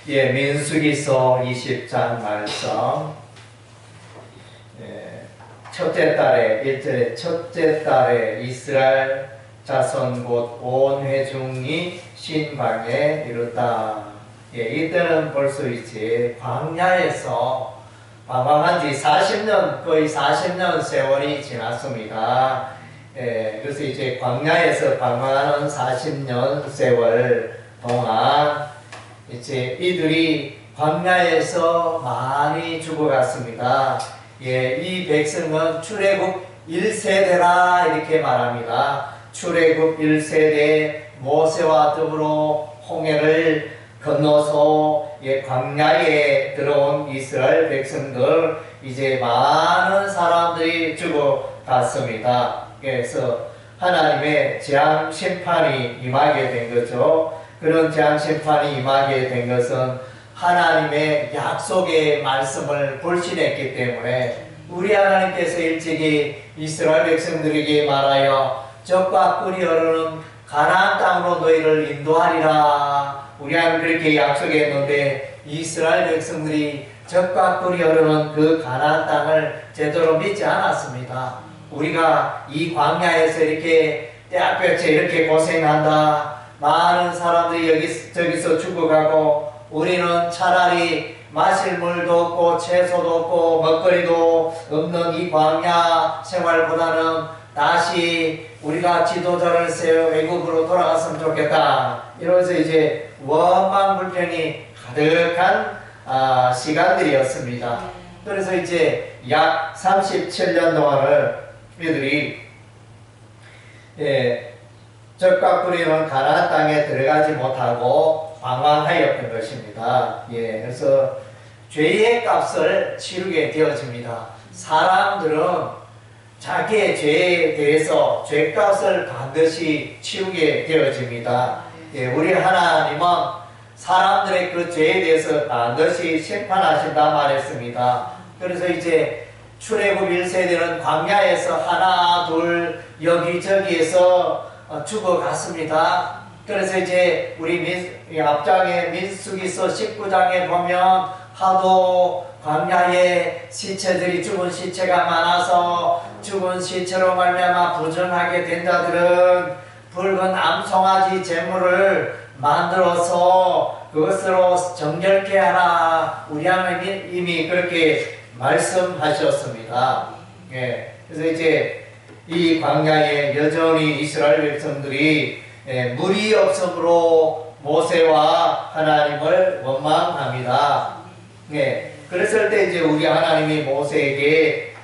예, 민수기서 20장 말씀. 예, 첫째 달에 1절에 첫째 달에 이스라엘 자손 곧 온 회중이 신방에 이르다. 예, 이때는 벌써 이제 광야에서 방황한 지 40년, 거의 40년 세월이 지났습니다. 예, 그래서 이제 광야에서 방황하는 40년 세월 동안 이제 이들이 광야에서 많이 죽어갔습니다. 예, 이 백성은 출애굽 1세대라 이렇게 말합니다. 출애굽 1세대 모세와 더불어 홍해를 건너서 광야에 들어온 이스라엘 백성들, 이제 많은 사람들이 죽어갔습니다. 그래서 하나님의 재앙 심판이 임하게 된 거죠. 그런 재앙 심판이 임하게 된 것은 하나님의 약속의 말씀을 불신했기 때문에, 우리 하나님께서 일찍이 이스라엘 백성들에게 말하여 젖과 꿀이 흐르는 가나안 땅으로 너희를 인도하리라, 우리 하나님 그렇게 약속했는데 이스라엘 백성들이 젖과 꿀이 흐르는 그 가나안 땅을 제대로 믿지 않았습니다. 우리가 이 광야에서 이렇게 떼약볕에 이렇게 고생한다, 많은 사람들이 저기서 죽어가고 우리는 차라리 마실 물도 없고 채소도 없고 먹거리도 없는 이 광야 생활보다는 다시 우리가 지도자를 세워 외국으로 돌아갔으면 좋겠다, 이러면서 이제 원망 불평이 가득한 시간들이었습니다. 그래서 이제 약 37년 동안을 이들이 젖과 꿀이는 가나안 땅에 들어가지 못하고 방황하였던 것입니다. 예, 그래서 죄의 값을 치르게 되어집니다. 사람들은 자기의 죄에 대해서 죄값을 반드시 치르게 되어집니다. 예, 우리 하나님은 사람들의 그 죄에 대해서 반드시 심판하신다 말했습니다. 그래서 이제 출애굽 1세대는 광야에서 하나 둘 여기저기에서 죽어갔습니다. 그래서 이제 우리 앞장에 민수기서 19장에 보면 하도 광야에 시체들이 죽은 시체가 많아서 죽은 시체로 말미암아 부정하게 된 자들은 붉은 암송아지 제물을 만들어서 그것으로 정결케 하라, 우리 하나님 이미 그렇게 말씀하셨습니다. 예, 그래서 이제 이 광야에 여전히 이스라엘 백성들이 물이 없으므로 모세와 하나님을 원망합니다. 예, 그랬을 때 이제 우리 하나님이 모세에게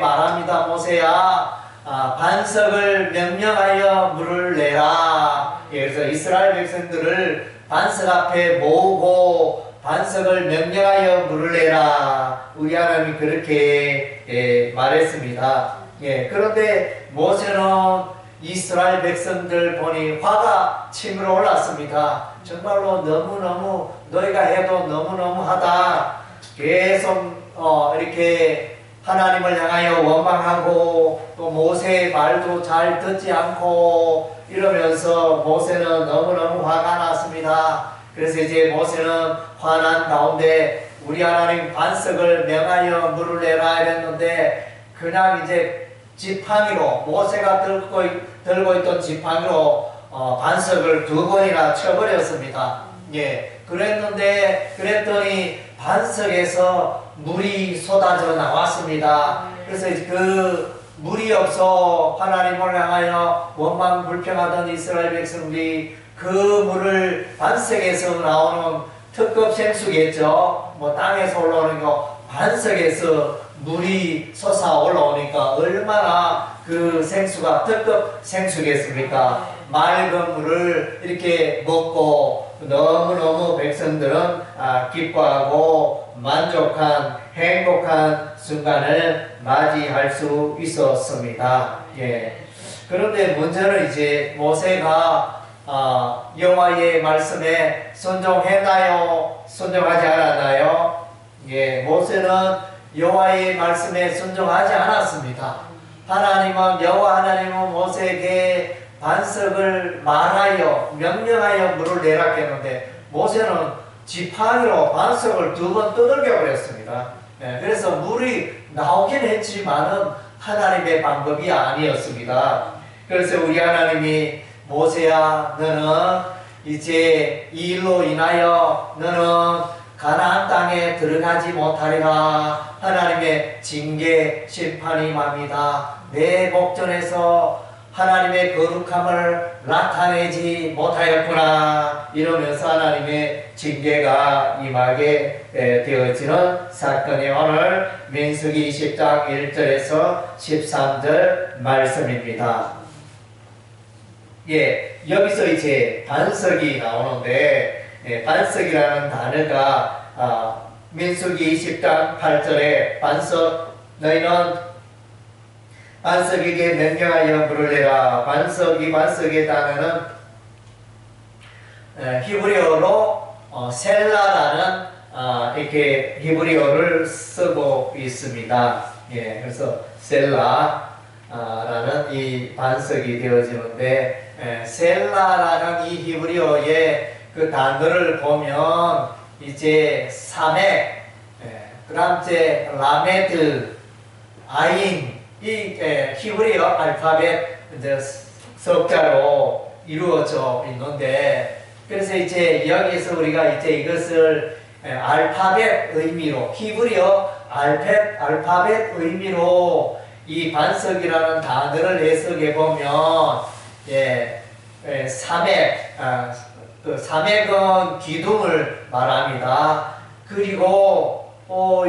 말합니다. 모세야, 반석을 명령하여 물을 내라. 예, 그래서 이스라엘 백성들을 반석 앞에 모으고 반석을 명령하여 물을 내라, 우리 하나님이 그렇게 말했습니다. 예, 그런데 모세는 이스라엘 백성들 보니 화가 치밀어 올랐습니다. 정말로 너무너무 너희가 해도 너무너무하다, 계속 이렇게 하나님을 향하여 원망하고 또 모세의 말도 잘 듣지 않고 이러면서 모세는 너무너무 화가 났습니다. 그래서 이제 모세는 화난 가운데 우리 하나님 반석을 명하여 물을 내라 이랬는데, 그냥 이제 지팡이로, 모세가 들고 있던 지팡이로 반석을 2번이나 쳐버렸습니다. 예, 그랬더니 반석에서 물이 쏟아져 나왔습니다. 그래서 그 물이 없어 하나님을 향하여 원망 불평하던 이스라엘 백성들이 그 물을, 반석에서 나오는 특급 생수겠죠. 뭐 땅에서 올라오는 거, 반석에서 물이 솟아 올라오니까 얼마나 그 생수가 특급 생수겠습니까? 맑은 물을 이렇게 먹고 너무너무 백성들은 기뻐하고 만족한 행복한 순간을 맞이할 수 있었습니다. 예. 그런데 문제는 이제 모세가 여호와의 말씀에 순종했나요? 순종하지 않았나요? 예, 모세는 여호와의 말씀에 순종하지 않았습니다. 여호와 하나님은 모세에게 반석을 말하여 명령하여 물을 내라 했는데 모세는 지팡이로 반석을 2번 두들겨 버렸습니다. 그래서 물이 나오긴 했지만은 하나님의 방법이 아니었습니다. 그래서 우리 하나님이 모세야 너는 이제 이 일로 인하여 너는 가나안 땅에 들어가지 못하리라. 하나님의 징계 심판이 맙니다. 내 목전에서 하나님의 거룩함을 나타내지 못하였구나. 이러면서 하나님의 징계가 임하게 되어지는 사건이 오늘 민수기 20장 1절에서 13절 말씀입니다. 예, 여기서 이제 반석이 나오는데 반석이라는 단어가 민수기 20장 8절에 반석 너희는 반석에게 명령하여 물을 내라. 반석의 단어는 히브리어로 셀라라는 이렇게 히브리어를 쓰고 있습니다. 예, 그래서 셀라라는 이 반석이 되어지는데 셀라라는 이 히브리어의 그 단어를 보면 이제 사맥, 그 다음 이제 라메드, 아인 이 히브리어 알파벳 이제 석자로 이루어져 있는데 그래서 이제 여기서 우리가 이제 이것을 알파벳 의미로 히브리어 알파벳 의미로 이 반석이라는 단어를 해석해 보면 사맥 그 사맥은 기둥을 말합니다. 그리고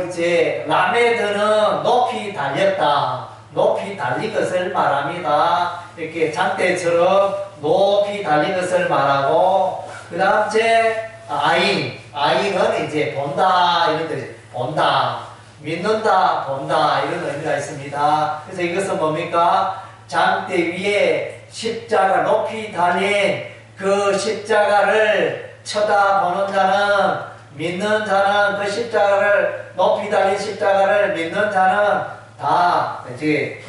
이제 라메드는 높이 달렸다. 높이 달린 것을 말합니다. 이렇게 장대처럼 높이 달린 것을 말하고, 그 다음 제 아인은 이제 본다 이런 뜻이 본다, 믿는다, 본다 이런 의미가 있습니다. 그래서 이것은 뭡니까? 장대 위에 십자가 높이 달린 그 십자가를 쳐다보는 자는, 믿는 자는 그 십자가를 높이 달린 십자가를 믿는 자는 다 이제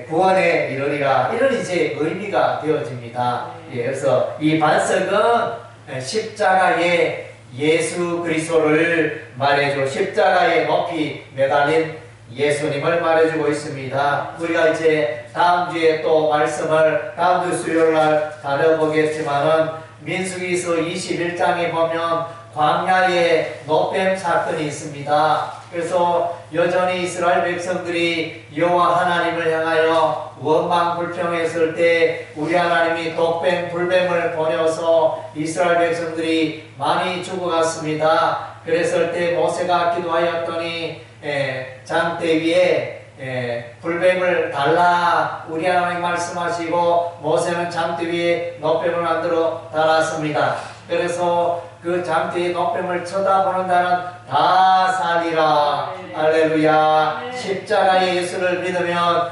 구원에 이르리라 이런 이제 의미가 되어집니다. 그래서 이 반석은 십자가의 예수 그리스도를 말해주고 십자가에 높이 매달린 예수님을 말해주고 있습니다. 우리가 이제 다음 주에 또 말씀을 다음 주 수요일날 다뤄보겠지만은 민수기서 21장에 보면 광야에 노뱀 사건이 있습니다. 그래서 여전히 이스라엘 백성들이 여호와 하나님을 향하여 원망 불평했을 때 우리 하나님이 독뱀 불뱀을 보내어서 이스라엘 백성들이 많이 죽어갔습니다. 그랬을 때 모세가 기도하였더니 장대 위에 불뱀을 달라 우리 하나님 말씀하시고 모세는 장대 위에 노뱀을 만들어 달았습니다. 그래서 그 장대의 노뱀을 쳐다보는 자는 다 살리라. 할렐루야. 십자가의 예수를 믿으면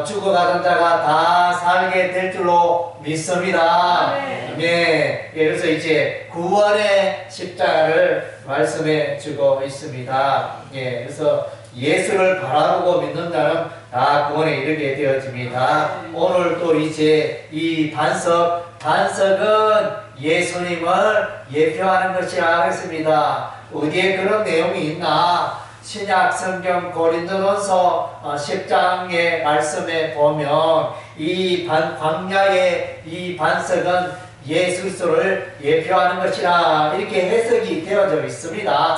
죽어가던 자가 다 살게 될 줄로 믿습니다. 네. 그래서 이제 구원의 십자가를 말씀해 주고 있습니다. 예. 그래서 예수를 바라보고 믿는 자는 다 구원에 이르게 되어집니다. 오늘 또 이제 이 반석은 예수님을 예표하는 것이라 하겠습니다. 어디에 그런 내용이 있나? 신약 성경 고린도전서 10장의 말씀에 보면 이 광야의 이 반석은 예수 그리스도를 예표하는 것이라 이렇게 해석이 되어져 있습니다.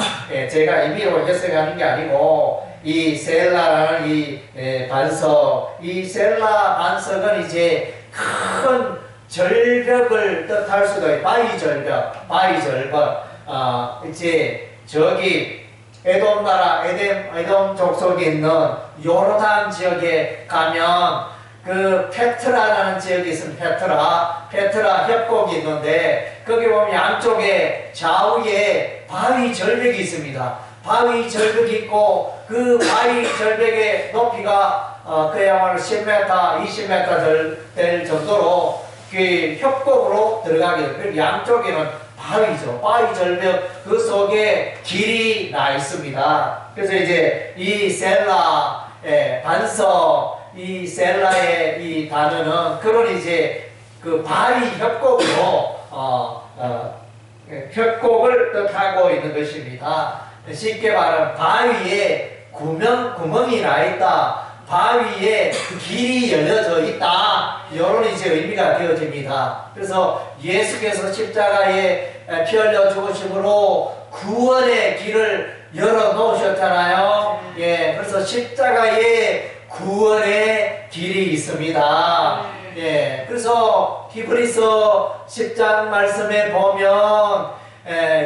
제가 임의로 해석하는 게 아니고 이 셀라라는 이 반석, 이 셀라 반석은 이제 큰 절벽을 뜻할 수도 있고 바위 절벽. 이제 저기 에돔 나라 에돔 족속에 있는 요르단 지역에 가면 그 페트라라는 지역이 있습니다. 페트라 협곡이 있는데 거기 보면 양쪽에 좌우에 바위 절벽이 있습니다. 바위 절벽이 있고 그 바위 절벽의 높이가 그야말로 10m, 20m 될 정도로 그 협곡으로 들어가게 됩니다. 양쪽에는 바위죠. 바위 절벽 그 속에 길이 나 있습니다. 그래서 이제 이 셀라의 반석, 이 셀라의 이 단어는 그런 이제 그 바위 협곡으로 협곡을 뜻하고 있는 것입니다. 쉽게 말하면 바위에 구멍이 나 있다. 바위에 길이 열려져 있다. 이런 이제 의미가 되어집니다. 그래서 예수께서 십자가에 피 흘려 죽으심으로 구원의 길을 열어 놓으셨잖아요. 예, 그래서 십자가에 구원의 길이 있습니다. 예, 그래서 히브리서 10장 말씀에 보면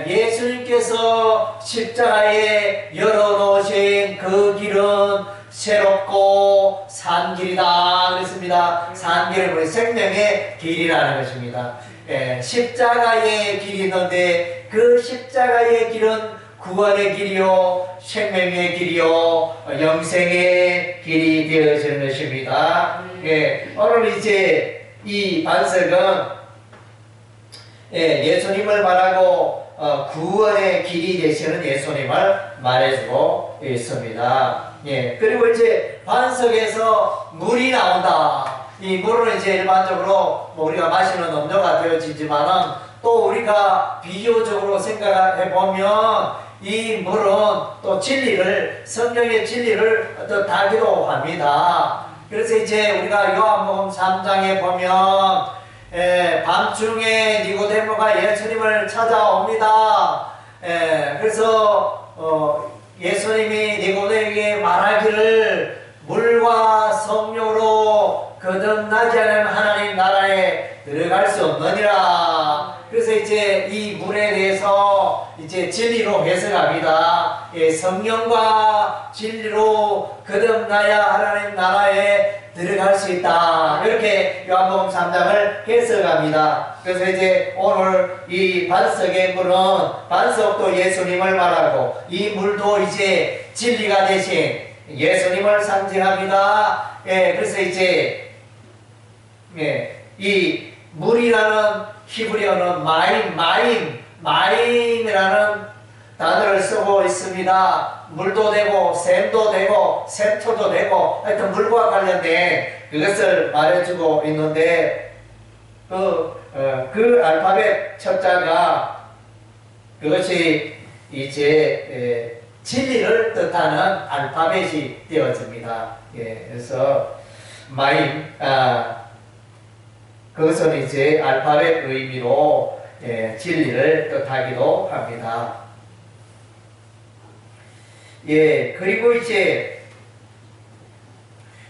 예수님께서 십자가에 열어놓으신 그 길은 새롭고 산 길이다 그랬습니다. 산 길은 우리 생명의 길이라는 것입니다. 십자가의 길이 있는데 그 십자가의 길은 구원의 길이요, 생명의 길이요, 영생의 길이 되어지는 것입니다. 오늘 이제 이 반석은 예수님을 말하고 구원의 길이 되시는 예수님을 말해주고 있습니다. 그리고 이제 반석에서 물이 나온다. 이 물은 이제 일반적으로 우리가 마시는 음료가 되어지지만은 또 우리가 비유적으로 생각해 보면 이 물은 또 진리를, 성경의 진리를 뜻하기도 합니다. 그래서 이제 우리가 요한복음 3장에 보면 밤중에 니고데모가 예수님을 찾아옵니다. 그래서 예수님이 니고데모에게 말하기를 물과 성령으로 거듭나지 않은 하나님 나라에 들어갈 수 없느니라. 그래서 이제 이 물에 대해서 이제 진리로 해석합니다. 성령과 진리로 거듭나야 하나님 나라에 들어갈 수 있다. 이렇게 요한복음 3장을 해석합니다. 그래서 이제 오늘 이 반석의 물은 반석도 예수님을 말하고 이 물도 이제 진리가 되신 예수님을 상징합니다. 그래서 이제 이 물이라는 히브리어는 마임이라는 단어를 쓰고 있습니다. 물도 되고 샘도 되고 샘터도 되고 하여튼 물과 관련된 그것을 말해주고 있는데 그 알파벳 첫자가 그것이 이제 진리를 뜻하는 알파벳이 되어집니다. 그래서 그것은 이제 알파벳 의미로 진리를 뜻하기도 합니다. 그리고 이제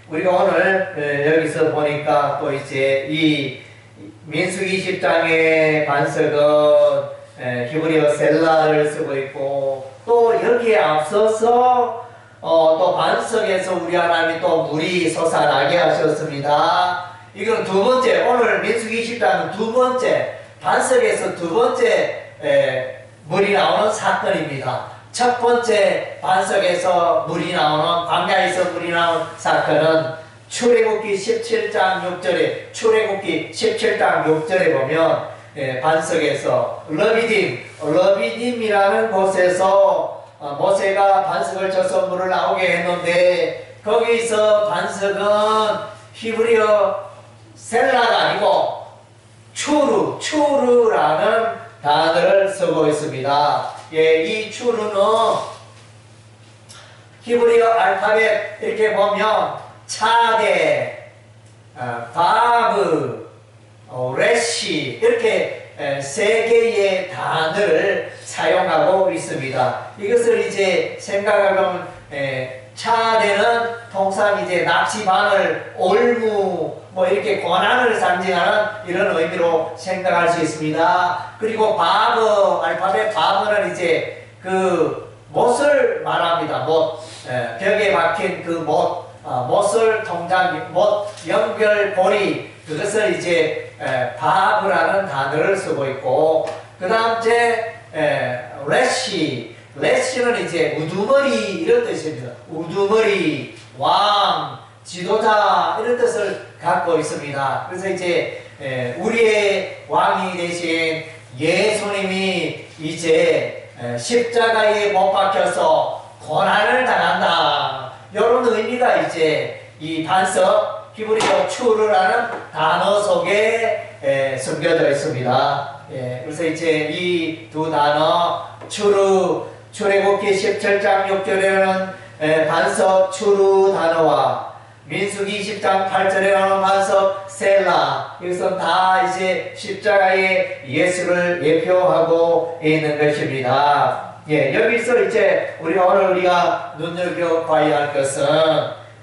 우리가 오늘 여기서 보니까 또 이제 이 민수기 20장의 반석은 히브리어 셀라를 쓰고 있고 또 여기에 앞서서 또 반석에서 우리 하나님이 또 물이 솟아나게 하셨습니다. 이건 두 번째, 오늘 민수기 20장은 두 번째, 반석에서 두 번째 물이 나오는 사건입니다. 첫 번째 반석에서 물이 나오는, 광야에서 물이 나오는 사건은 출애굽기 17장 6절에, 출애굽기 17장 6절에 보면 반석에서 러비딤이라는 곳에서 모세가 반석을 쳐서 물을 나오게 했는데 거기서 반석은 히브리어 셀라가 아니고 추르라는 단어를 쓰고 있습니다. 이 추르는 히브리어 알파벳 이렇게 보면 차데, 바브, 레시 이렇게 세 개의 단어를 사용하고 있습니다. 이것을 이제 생각하면 차대는 통상 이제 낚시바늘, 올무 뭐 이렇게 권한을 상징하는 이런 의미로 생각할 수 있습니다. 그리고 바브, 알파벳 바브는 이제 그 못을 말합니다. 못, 벽에 박힌 그 못, 못을 통장, 못 연결고리 그것을 이제 바브라는 단어를 쓰고 있고 그 다음째 레시는 이제 우두머리 이런 뜻입니다. 우두머리, 왕, 지도자 이런 뜻을 갖고 있습니다. 그래서 이제 우리의 왕이 되신 예수님이 이제 십자가에 못 박혀서 고난을 당한다. 이런 의미가 이제 이 반석 히브리어 추르라는 단어 속에 숨겨져 있습니다. 예, 그래서 이제 이 두 단어 출애굽기 17장 6절에는 반석 추루 단어와 민수기 20장 8절에 나오는 반석 셀라, 이것은 다 이제 십자가의 예수를 예표하고 있는 것입니다. 예, 여기서 이제 오늘 우리가 눈여겨봐야 할 것은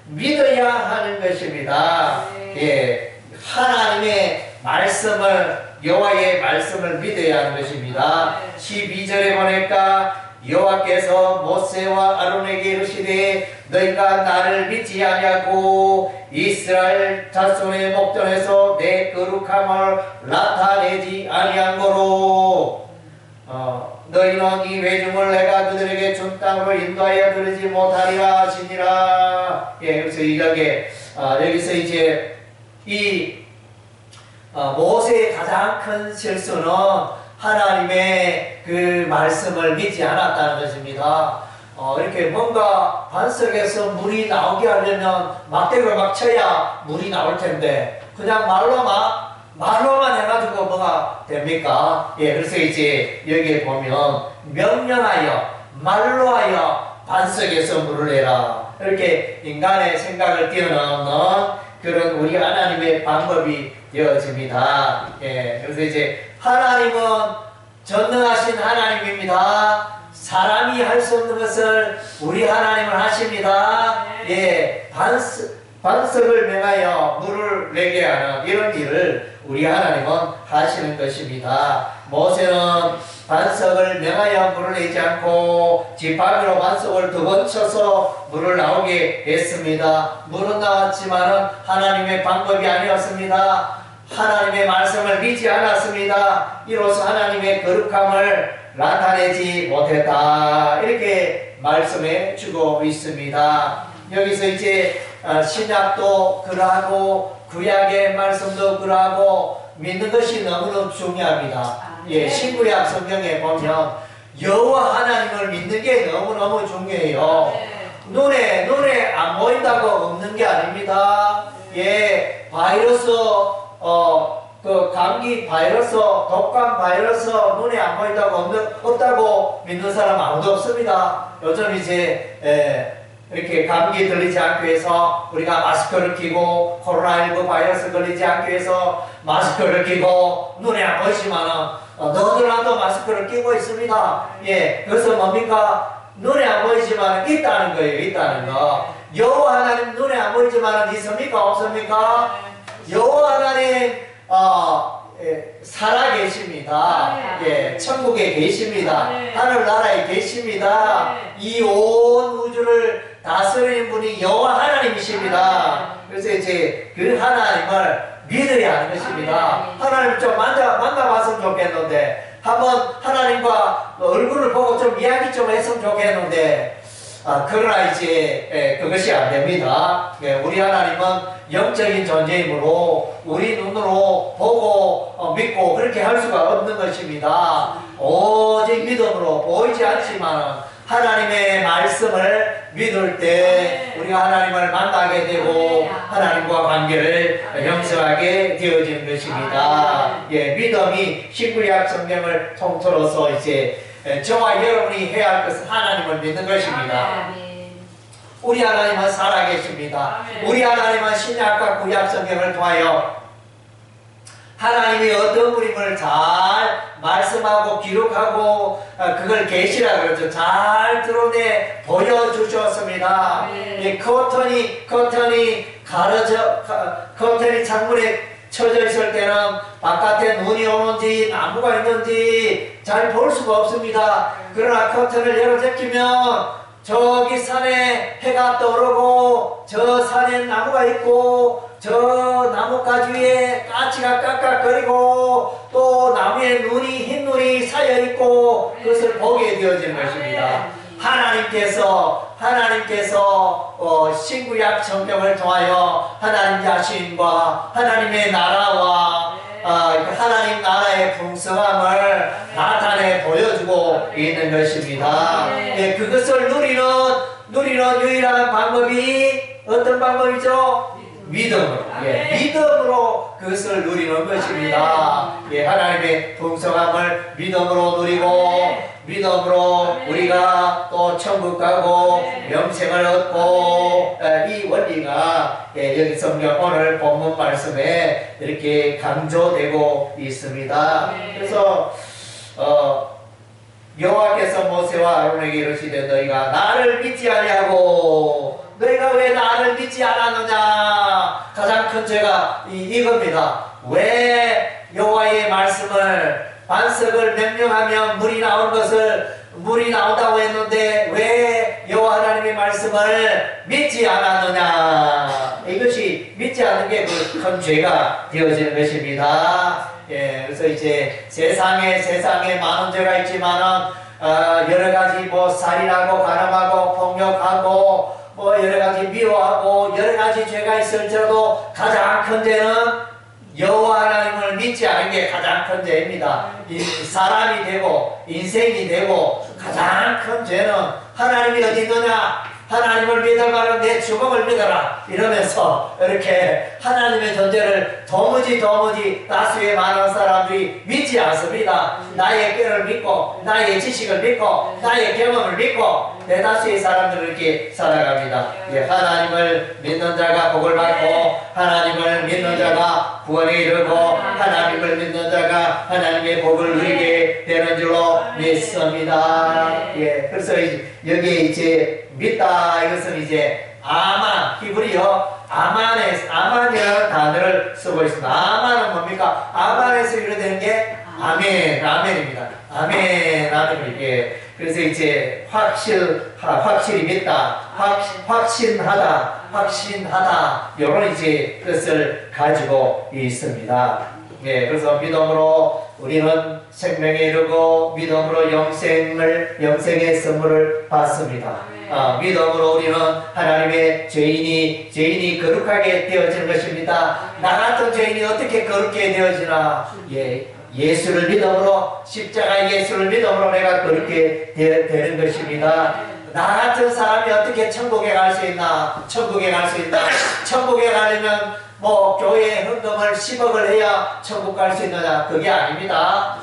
믿어야 하는 것입니다. 예, 하나님의 말씀을, 여호와의 말씀을 믿어야 하는 것입니다. 12절에 보니까 여호와께서 모세와 아론에게 이르시되 너희가 나를 믿지 아니하고 이스라엘 자손의 목전에서 내 거룩함을 나타내지 아니한 거로 너희는 이 회중을 내가 그들에게 준 땅으로 인도하여 들으지 못하리라 하시니라. 예, 그래서 여기서 이제 이 모세의 가장 큰 실수는 하나님의 그 말씀을 믿지 않았다는 것입니다. 이렇게 뭔가 반석에서 물이 나오게 하려면 막대기를 막 쳐야 물이 나올 텐데 그냥 말로만 해가지고 뭐가 됩니까? 예, 그래서 이제 여기에 보면 명령하여 말로 하여 반석에서 물을 내라, 이렇게 인간의 생각을 뛰어넘는 그런 우리 하나님의 방법이 되어집니다. 예, 그래서 이제 하나님은 전능하신 하나님입니다. 사람이 할 수 없는 것을 우리 하나님은 하십니다. 예, 반석을 명하여 물을 내게 하는 이런 일을 우리 하나님은 하시는 것입니다. 모세는 반석을 명하여 물을 내지 않고 지팡이로 반석을 2번 쳐서 물을 나오게 했습니다. 물은 나왔지만은 하나님의 방법이 아니었습니다. 하나님의 말씀을 믿지 않았습니다. 이로써 하나님의 거룩함을 나타내지 못했다, 이렇게 말씀해 주고 있습니다. 여기서 이제 신약도 그러하고 구약의 말씀도 그러하고 믿는 것이 너무너무 중요합니다. 예, 신구약 성경에 보면 여호와 하나님을 믿는 게 너무너무 중요해요. 눈에 안 보인다고 없는 게 아닙니다. 예, 바이러스 그 감기 바이러스, 독감 바이러스 눈에 안 보인다고 없다고 믿는 사람 아무도 없습니다. 요즘 이제 이렇게 감기 걸리지 않기 위해서 우리가 마스크를 끼고 코로나19 바이러스 걸리지 않기 위해서 마스크를 끼고 눈에 안 보이지만은 너들라도 마스크를 끼고 있습니다. 예, 그래서 뭡니까? 눈에 안 보이지만 있다는 거예요. 있다는 거. 여호와 하나님 눈에 안 보이지만 있습니까? 없습니까? 여호와 하나님 살아 계십니다. 예, 천국에 계십니다. 하늘나라에 계십니다. 이 온 우주를 다스리는 분이 여호와 하나님이십니다. 그래서 이제 그 하나님을 믿어야 하는 것입니다. 하나님 좀 만나봤으면 좋겠는데, 한번 하나님과 얼굴을 보고 좀 이야기 좀 했으면 좋겠는데, 그러나 이제 그것이 안 됩니다. 우리 하나님은 영적인 존재이므로 우리 눈으로 보고 믿고 그렇게 할 수가 없는 것입니다. 오직 믿음으로 보이지 않지만 하나님의 말씀을 믿을 때 우리가 하나님을 만나게 되고 하나님과 관계를 형성하게 되어지는 것입니다. 예, 믿음이 신구약 성경을 통틀어서 이제 저와 여러분이 해야 할 것은 하나님을 믿는 것입니다. 우리 하나님은 살아계십니다. 우리 하나님은 신약과 구약 성경을 통하여 하나님이 어떤 분임을 잘 말씀하고 기록하고 그걸 계시라 그러죠. 잘 드러내 보여주셨습니다. 커튼이 커튼이 창문에 쳐져 있을 때는 바깥에 눈이 오는지 나무가 있는지 잘 볼 수가 없습니다. 그러나 커튼을 열어 제끼면 저기 산에 해가 떠오르고 저 산에 나무가 있고 저 나뭇가지 위에 까치가 깍깍거리고 또 나무에 흰 눈이 쌓여있고 그것을 보게 되어지는 것입니다. 하나님께서 신구약 성경을 통하여 하나님 자신과 하나님의 나라와 하나님 나라의 풍성함을 나타내 보여주고 있는 것입니다. 네, 그것을 누리는 유일한 방법이 어떤 방법이죠? 믿음으로, 믿음으로 그것을 누리는 것입니다. 하나님의 풍성함을 믿음으로 누리고 믿음으로 우리가 또 천국 가고 영생을 얻고 이 원리가 여기 성경 오늘 본문 말씀에 이렇게 강조되고 있습니다. 그래서 여호와께서 모세와 아론에게 이르시되 너희가 나를 믿지 아니하고 너희가 왜 나를 믿지 않았느냐. 가장 큰 죄가 이겁니다. 왜 여호와의 말씀을 반석을 명령하면 물이 나온다고 했는데 왜 여호와 하나님의 말씀을 믿지 않았느냐. 이것이 믿지 않는 게 그 큰 죄가 되어지는 것입니다. 그래서 이제 세상에 많은 죄가 있지만은 여러 가지 뭐 살인하고 가늠하고 폭력하고 뭐 여러 가지 미워하고 여러 가지 죄가 있을지라도 가장 큰 죄는 여호와 하나님을 믿지 않은 게 가장 큰 죄입니다. 사람이 되고 인생이 되고 가장 큰 죄는 하나님이 어디 있느냐, 하나님을 믿어가라, 내 주먹을 믿어라 이러면서 이렇게 하나님의 존재를 도무지 다수의 많은 사람들이 믿지 않습니다. 나의 꾀를 믿고 나의 지식을 믿고 나의 경험을 믿고 대다수의 사람들은 이렇게 살아갑니다. 하나님을 믿는 자가 복을 받고 하나님을 믿는 자가 구원에 이르고 하나님을 믿는 자가 하나님의 복을 누리게 되는 줄로 믿습니다. 그래서 여기에 이제 믿다 이것은 이제 아만, 히브리어 아만이라는 단어를 쓰고 있습니다. 아만은 뭡니까? 아만에서 이루어지는 게 아멘입니다. 아멘. 그래서 이제 확실히 믿다, 확신하다, 이런 이제 뜻을 가지고 있습니다. 그래서 믿음으로 우리는 생명에 이르고 믿음으로 영생의 선물을 받습니다. 믿음으로 우리는 하나님의 죄인이 거룩하게 되어지는 것입니다. 나 같은 죄인이 어떻게 거룩게 되어지나? 예수를 믿음으로, 십자가 예수를 믿음으로 내가 그렇게 되는 것입니다. 나 같은 사람이 어떻게 천국에 갈 수 있나? 천국에 가려면 뭐 교회에 헌금을 10억을 해야 천국 갈 수 있느냐? 그게 아닙니다.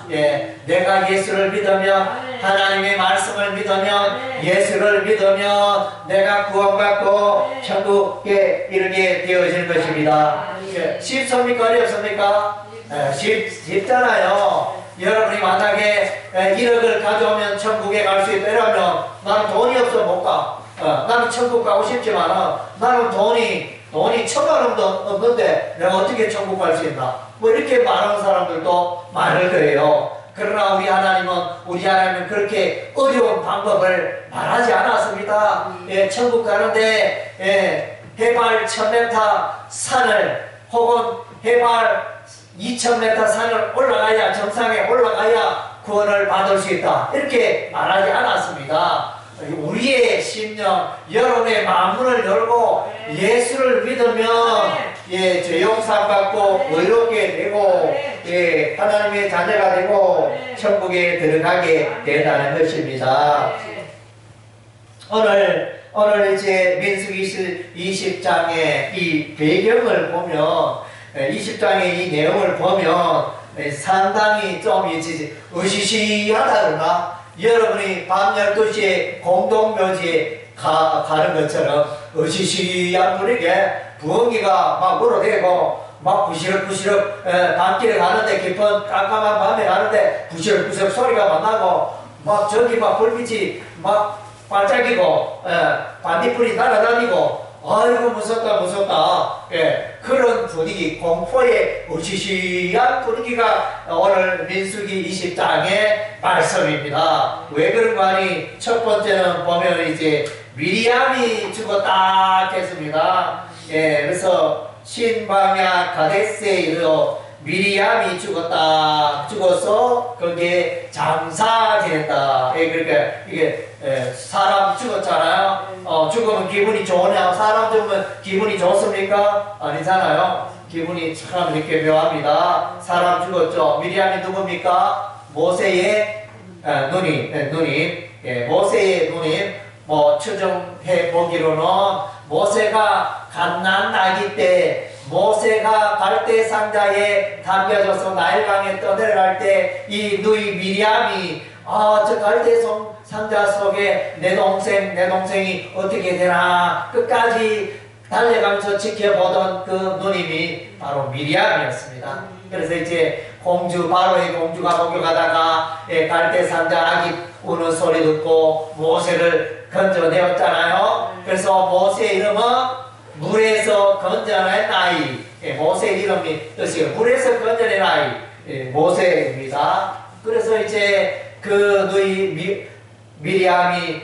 내가 예수를 믿으면, 하나님의 말씀을 믿으면, 예수를 믿으면 내가 구원받고 천국에 이르게 되어지는 것입니다. 쉽습니까? 어렵습니까? 쉽잖아요. 여러분이 만약에 1억을 가져오면 천국에 갈 수 있다 이러면 나는 돈이 없어 못 가. 나는 천국 가고 싶지만 나는 돈이 1,000만 원도 없는데 내가 어떻게 천국 갈 수 있나? 뭐 이렇게 말하는 사람들도 많을 거예요. 그러나 우리 하나님은 그렇게 어려운 방법을 말하지 않았습니다. 천국 가는데 해발 1,000m 산을 혹은 해발 2,000m 산을 올라가야, 정상에 올라가야 구원을 받을 수 있다 이렇게 말하지 않았습니다. 우리의 심령, 여러분의 마음문을 열고 예수를 믿으면 죄 용서 받고 의롭게 되고 하나님의 자녀가 되고 천국에 들어가게 된다는 것입니다. 오늘 이제 민수기 20장의 이 배경을 보면 20장의 이 내용을 보면 상당히 좀 으시시하다 그러나 여러분이 밤 12시에 공동묘지에 가는 것처럼 으시시한 분에게 부엉이가 막 물어대고 막 부시럭부시럭 밤길에 가는데 깊은 깜깜한 밤에 가는데 부시럭부시럭 소리가 막 나고 막 저기 막 불빛이 막 반짝이고 반딧불이 날아다니고 아이고 무섭다. 그런 분위기, 공포의 으시시한 분위기가 오늘 민수기 20장의 말씀입니다. 왜 그런가 하니 첫 번째는 보면 이제 미리암이 죽었다 했습니다. 그래서 신방야 가데스에 이르러 미리암이 죽어서 거기에 장사 지냈다. 그러니까 이게 사람 죽었잖아요. 죽으면 기분이 좋으냐? 사람 죽으면 기분이 좋습니까? 아니잖아요. 기분이 참 이렇게 묘합니다. 사람 죽었죠. 미리암이 누굽니까? 모세의 누님. 모세의 누님. 추정해 보기로는 모세가 갓난 아기 때 모세가 갈대 상자에 담겨져서 나일강에 떠내려갈 때 이 누이 미리암이 저 갈대 상자 속에 내 동생이 어떻게 되나 끝까지 달려가면서 지켜보던 그 누님이 바로 미리암이었습니다. 그래서 이제 바로의 공주가 목욕하다가 갈대 상자 아기 우는 소리 듣고 모세를 건져내었잖아요. 그래서 모세의 이름은 물에서 건져낸 아이. 모세의 이름이 뜻이 물에서 건져낸 아이. 모세입니다. 그래서 이제 그 누이 미리암이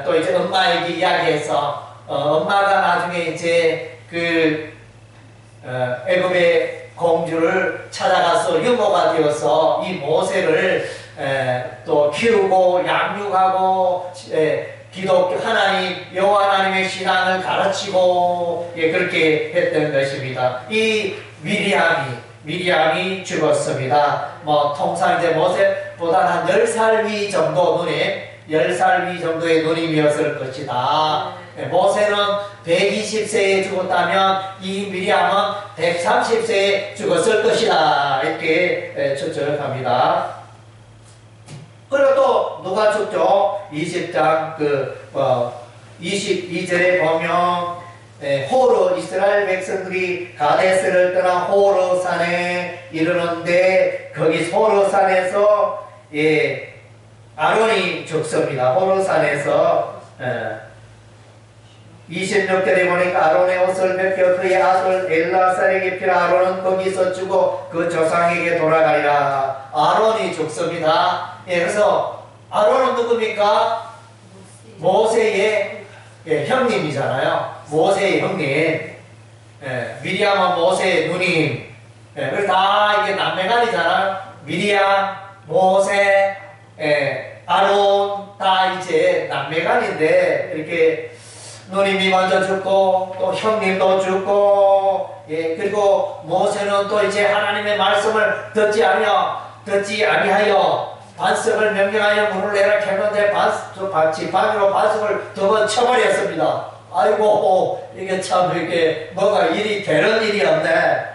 또 이제 엄마에게 이야기해서 엄마가 나중에 이제 그 애굽의 공주를 찾아가서 유모가 되어서 이 모세를 또 키우고 양육하고 기독교 하나님 여호와 하나님의 신앙을 가르치고 그렇게 했던 것입니다. 이 미리암이 죽었습니다. 뭐 통상 이제 모세보다 한 10살 위 정도 누님, 10살 위 정도의 누님이었을 것이다. 모세는 120세에 죽었다면 이 미리암은 130세에 죽었을 것이다. 이렇게 추측합니다. 그리고 또 누가 죽죠? 20장 22절에 보면 호르 이스라엘 백성들이 가데스를 떠나 호르 산에 이르는데 거기 호르 산에서 아론이 죽습니다. 호르 산에서 26절에 보니까 아론의 옷을 벗겨 그의 아들 엘라살에게 피라. 아론은 거기서 죽어 그 조상에게 돌아가리라. 아론이 죽습니다. 그래서 아론은 누굽니까? 모세의 형님이잖아요. 모세의 형님. 미리암은 모세의 누님. 그래서 다 이게 남매간이잖아요. 미리암, 모세, 아론 다 이제 남매간인데 이렇게 누님이 먼저 죽고 또 형님도 죽고 그리고 모세는 또 이제 하나님의 말씀을 듣지 아니하여 반석을 명령하여 물을 내라 했는데 지팡이로 반석을 2번 쳐버렸습니다. 아이고 이게 참 이렇게 뭐가 일이 되는 일이 없네.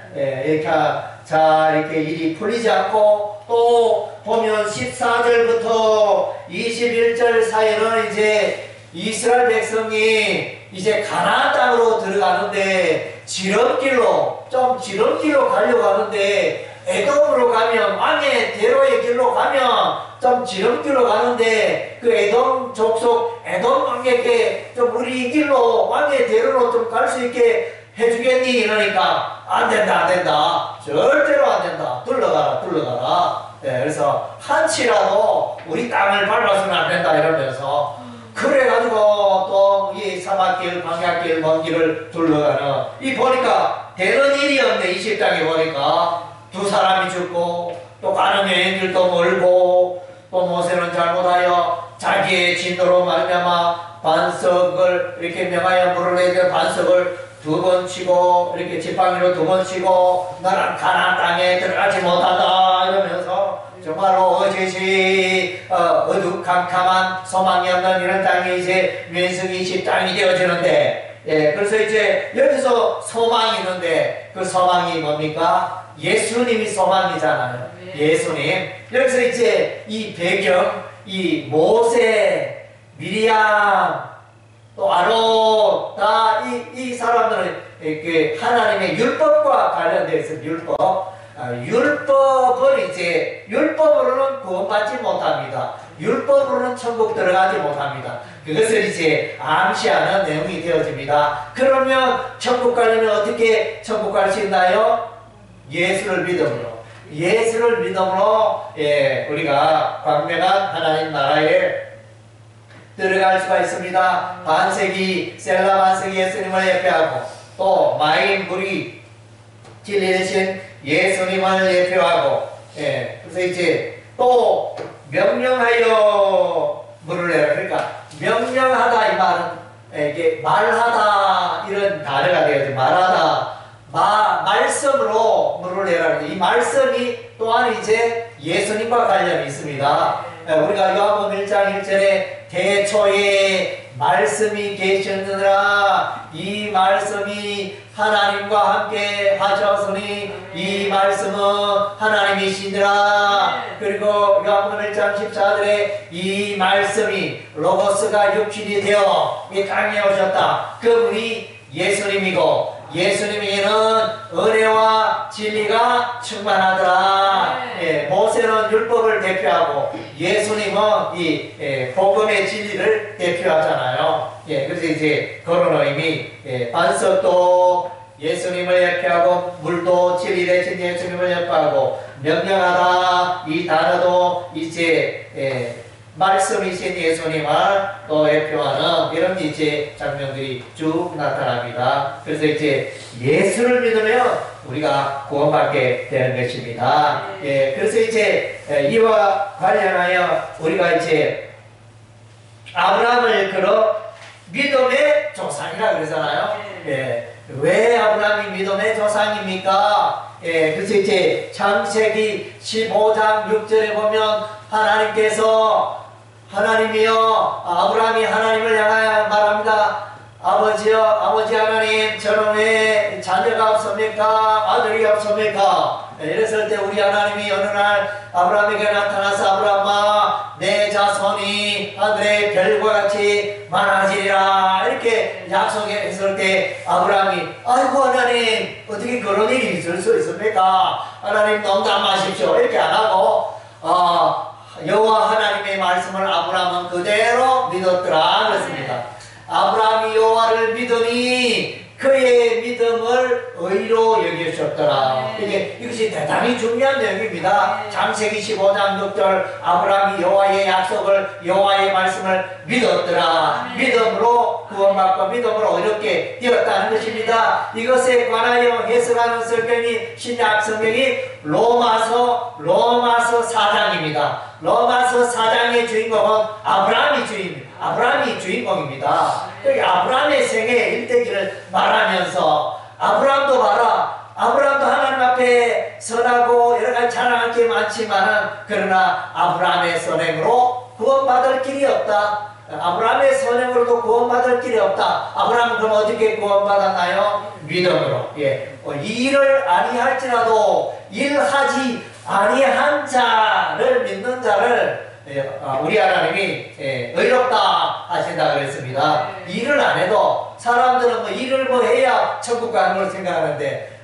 이렇게 일이 풀리지 않고 또 보면 14절부터 21절 사이는 이제 이스라엘 백성이 이제 가나안 땅으로 들어가는데 지름길로 가려고 하는데 에돔으로 가면 왕의 대로의 길로 가면 좀 지름길로 가는데 그 에돔 족속 에돔 왕에게 좀 우리 길로 왕의 대로로 좀 갈 수 있게 해주겠니? 이러니까 안 된다 절대로 안 된다. 둘러가라. 그래서 한치라도 우리 땅을 밟아서는 안 된다 이러면서 그래가지고 또 이 사막길, 광야길, 먼 길을 둘러가는 이 보니까 되는 일이 없네. 20장에 보니까 2사람이 죽고 또 가는 여행길도 멀고 또 모세는 잘못하여 자기의 진노로 말미암아 반석을 이렇게 명하여 물을 내려 반석을 2번 치고 이렇게 지팡이로 2번 치고 나는 가나안 땅에 들어가지 못한다 이러면서 정말로 어두컴컴한 소망이 없는 이런 땅이 이제 민수기 10장이 되어지는데 그래서 이제 여기서 소망이 있는데 그 소망이 뭡니까? 예수님이 소망이잖아요. 예수님. 여기서 이제 이 배경, 이 모세, 미리암, 또 아론, 다 이 사람들은 하나님의 율법과 관련되어 있습니다. 율법은 이제 율법으로는 구원받지 못합니다. 율법으로는 천국 들어가지 못합니다. 그것을 이제 암시하는 내용이 되어집니다. 그러면 천국 가려면 어떻게 천국 갈 수 있나요? 예수를 믿음으로 우리가 광명한 하나님 나라에 들어갈 수가 있습니다. 반세기 셀라 반세기 예수님을 예표하고 또 마인 물이 진리 되신 예수님을 예표하고 그래서 이제 또 명령하여 물을 내라. 그러니까 명령하다 이 말은 이게 말하다 이런 단어가 되어져. 말하다 말씀으로 물을 내라. 이 말씀이 또한 이제 예수님과 관련이 있습니다. 우리가 요한복음 1장 1절에 대초에 말씀이 계셨느니라 이 말씀이 하나님과 함께 하셨으니 이 말씀은 하나님이시니라. 그리고 요한복음 1장 14절에 이 말씀이 로고스가 육신이 되어 이 땅에 오셨다. 그분이 예수님이고 예수님에게는 은혜와 진리가 충만하더라. 모세는 율법을 대표하고 예수님은 이 복음의 진리를 대표하잖아요. 그래서 이제 그런 의미, 반석도 예수님을 예표하고 물도 진리 대신 예수님을 예표하고 명령하다 이 단어도 이제 말씀이신 예수님을 또 대표하는 이런 이제 장면들이 쭉 나타납니다. 그래서 이제 예수를 믿으면 우리가 구원받게 되는 것입니다. 그래서 이제 이와 관련하여 우리가 이제 아브라함을 걸어 믿음의 조상이라 그러잖아요. 왜 아브라함이 믿음의 조상입니까? 그래서 이제 창세기 15장 6절에 보면 하나님이여 아브라함이 하나님을 향하여 말합니다. 아버지여 아버지 하나님 저는 왜 자녀가 없습니까? 아들이 없습니까? 이랬을 때 우리 하나님이 어느 날 아브라함에게 나타나서 아브라함아 내 자손이 하늘의 별과 같이 많아지리라 이렇게 약속했을 때 아브라함이 아이고 하나님 어떻게 그런 일이 있을 수 있습니까? 하나님 농담하십시오 이렇게 안 하고 여호와 하나님의 말씀을 아브라함은 그대로 믿었더라 그랬습니다. 아브라함이 여호와를 믿으니 그의 믿음을 의로 여기셨더라. 이것이 대단히 중요한 내용입니다. 창세기 15장 6절 아브라함이 여호와의 약속을 여호와의 말씀을 믿었더라. 믿음으로 구원받고 믿음으로 의롭게 되었다는 것입니다. 이것에 관하여 해석하는 성경이 신약 성경이 로마서 4장입니다. 로마서 4장의 주인공은 아브라함이 주인공입니다. 여기 아브라함의 생애 일대기를 말하면서 아브라함도 하나님 앞에 선하고 여러가지 자랑할 게 많지만은 그러나 아브라함의 선행으로 구원받을 길이 없다. 아브라함의 선행으로도 구원받을 길이 없다. 아브라함은 그럼 어떻게 구원받았나요? 믿음으로. 일을 아니할지라도 일하지 아니한 자를 믿는 자를 우리 하나님이 의롭다 하신다 그랬습니다. 일을 안 해도 사람들은 뭐 일을 뭐 해야 천국 가는 걸 생각하는데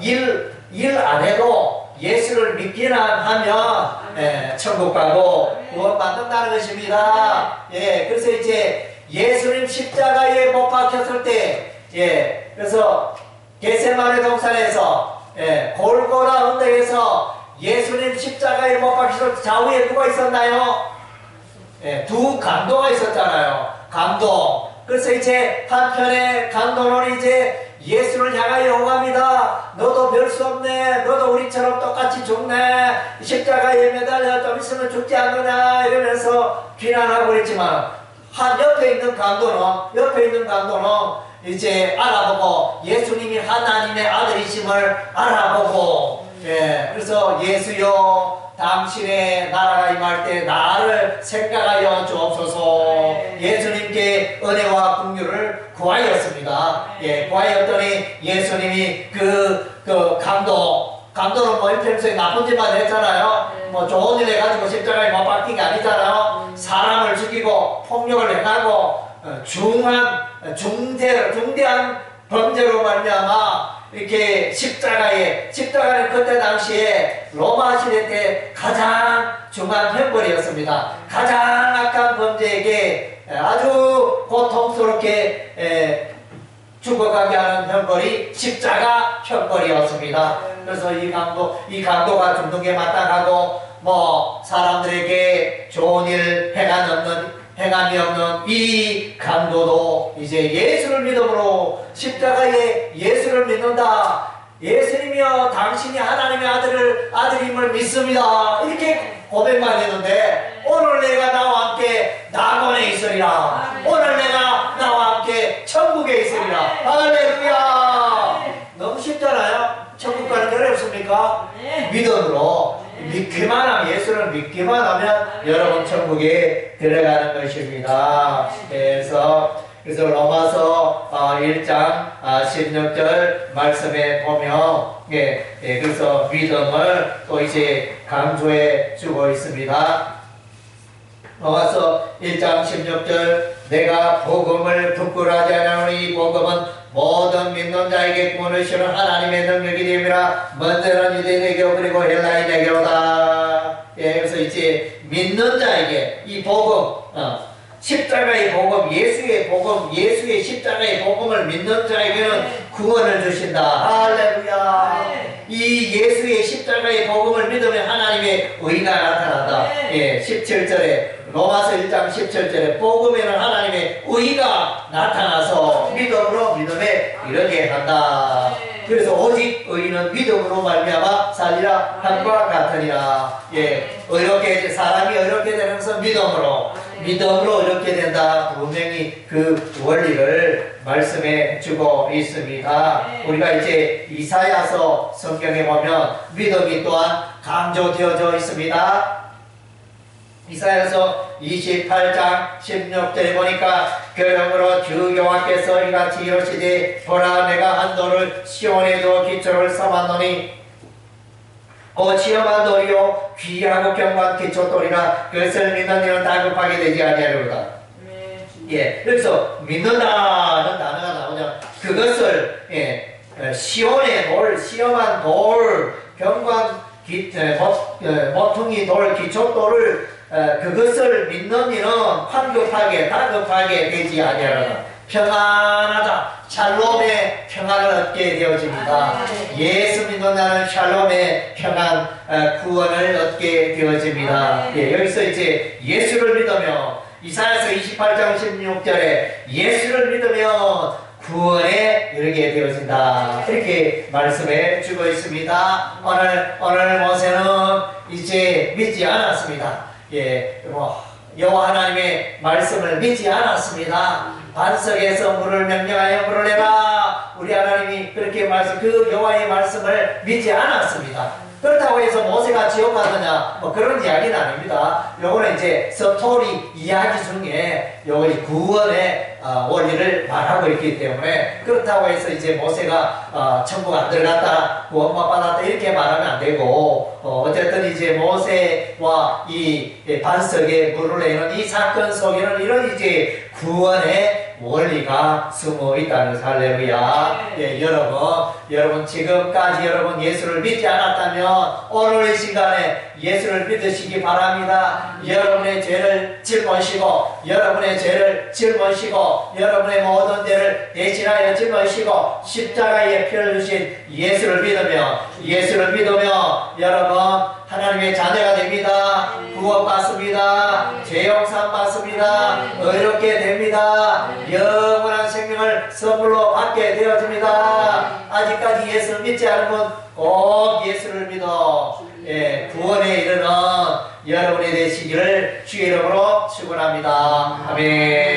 일 안 해도 예수를 믿기만 하면 천국 가고 구원받는다는 것입니다. 그래서 이제 예수님 십자가에 못 박혔을 때 그래서 겟세마네 동산에서 골고라 언덕에서 예수님 십자가에 못 박히실 좌우에 누가 있었나요? 두 강도가 있었잖아요. 강도. 그래서 이제 한편에 강도는 이제 예수를 향하여 오갑니다. 너도 별 수 없네. 너도 우리처럼 똑같이 죽네. 십자가에 매달려 좀 있으면 죽지 않느냐 이러면서 비난하고 그랬지만 옆에 있는 강도는 이제 알아보고 예수님이 하나님의 아들이심을 알아보고 그래서 예수여 당신의 나라가 임할 때 나를 생각하여 주옵소서. 예수님께 은혜와 긍휼을 구하였습니다. 구하였더니 예수님이 그 강도는 뭐 평소에 나쁜 짓만 했잖아요. 뭐 좋은 일 해가지고 십자가에 못 박힌 게 아니잖아요. 사람을 죽이고 폭력을 행하고 중대한 범죄로 말미암아 이렇게 십자가는 그때 당시에 로마 시대 때 가장 중한 형벌이었습니다. 가장 악한 범죄에게 아주 고통스럽게 죽어가게 하는 형벌이 십자가 형벌이었습니다. 그래서 이 강도가 죽는 게 마땅하고 뭐 사람들에게 좋은 일 행함이 없는 이 강도도 이제 예수를 믿음으로 십자가에 예수를 믿는다. 예수님이여 당신이 하나님의 아들임을 믿습니다. 이렇게 고백만 했는데 오늘 내가 나와 함께 낙원에 있으리라. 오늘 내가 나와 함께 천국에 있으리라. 할렐루야. 너무 쉽잖아요. 천국 가는 게 어렵습니까? 믿음으로 믿게 믿기만 하면, 예수를 믿기만 하면 여러분 천국에 들어가는 것입니다. 그래서 로마서 1장 16절 말씀에 보면 그래서 믿음을 또 이제 강조해 주고 있습니다. 로마서 1장 16절 내가 복음을 부끄러워하지 않으니 이 복음은 모든 믿는 자에게 구원을 주는 하나님의 능력이 됨이라. 먼저는 유대인에게로 그리고 헬라인에게로다. 그래서 이제 믿는 자에게 이 복음, 십자가의 복음, 예수의 복음, 예수의 십자가의 복음을 믿는 자에게는 구원을 주신다. 할렐루야. 이 예수의 십자가의 복음을 믿으면 하나님의 의가 나타난다. 17절에 로마서 1장 17절에 복음에는 하나님의 의가 나타나서 믿음으로 믿음에 이르게 한다. 그래서 오직 의인은 믿음으로 말미암아 살리라 함과 같으니라. 의롭게 사람이 의롭게 되는 것은 믿음으로 의롭게 된다. 분명히 그 원리를 말씀해 주고 있습니다. 우리가 이제 이사야서 성경에 보면 믿음이 또한 강조되어져 있습니다. 이사야서 28장 16절에 보니까 그러므로 주 여호와께서 이같이 이르시되 보라 내가 한 돌을 시온에 두어 기초를 삼았노니 시험한 돌이요 귀하고 경관 기초돌이라 그것을 믿는 이는 다급하게 되지 아니하리로다. 여기서 믿는다는 단어가 나오죠. 그것을 시온의 돌, 시험한 돌, 경관 모퉁이 돌, 기초돌을 그것을 믿는 이는 황급하게 다급하게 되지 아니하리로다. 평안하다. 샬롬의 평안을 얻게 되어집니다. 예수 믿는 자는 샬롬의 평안, 구원을 얻게 되어집니다. 여기서 이제 예수를 믿으면 이사야서 28장 16절에 예수를 믿으면 구원에 이르게 되어진다. 이렇게 말씀해 주고 있습니다. 오늘 모세는 이제 믿지 않았습니다. 여호와 하나님의 말씀을 믿지 않았습니다. 반석에서 물을 명령하여 물을 내라. 우리 하나님이 그렇게 그 여호와의 말씀을 믿지 않았습니다. 그렇다고 해서 모세가 지옥 가느냐 그런 이야기는 아닙니다. 요거는 이제 스토리 이야기 중에 요거의 구원의 원리를 말하고 있기 때문에 그렇다고 해서 이제 모세가 천국 안 들어갔다 구원 못 받았다 이렇게 말하면 안 되고 어쨌든 이제 모세와 이 반석에 물을 내는 이 사건 속에는 이런 이제 구원의 원리가 숨어 있다는 할렐루야. 여러분 지금까지 여러분 예수를 믿지 않았다면 오늘 이 시간에 예수를 믿으시기 바랍니다. 여러분의 죄를 짊어지고 여러분의 여러분의 모든 죄를 대신하여 짊어지고 십자가에 피를 주신 예수를 믿으며 여러분 하나님의 자녀가 됩니다. 구원받습니다. 죄용산 받습니다. 의롭게 됩니다. 영원한 생명을 선물로 받게 되어집니다. 아직까지 예수를 믿지 않은 분 꼭 예수를 믿어 구원에 이르는 여러분이 되시기를 주의 이름으로 축원합니다. 아멘.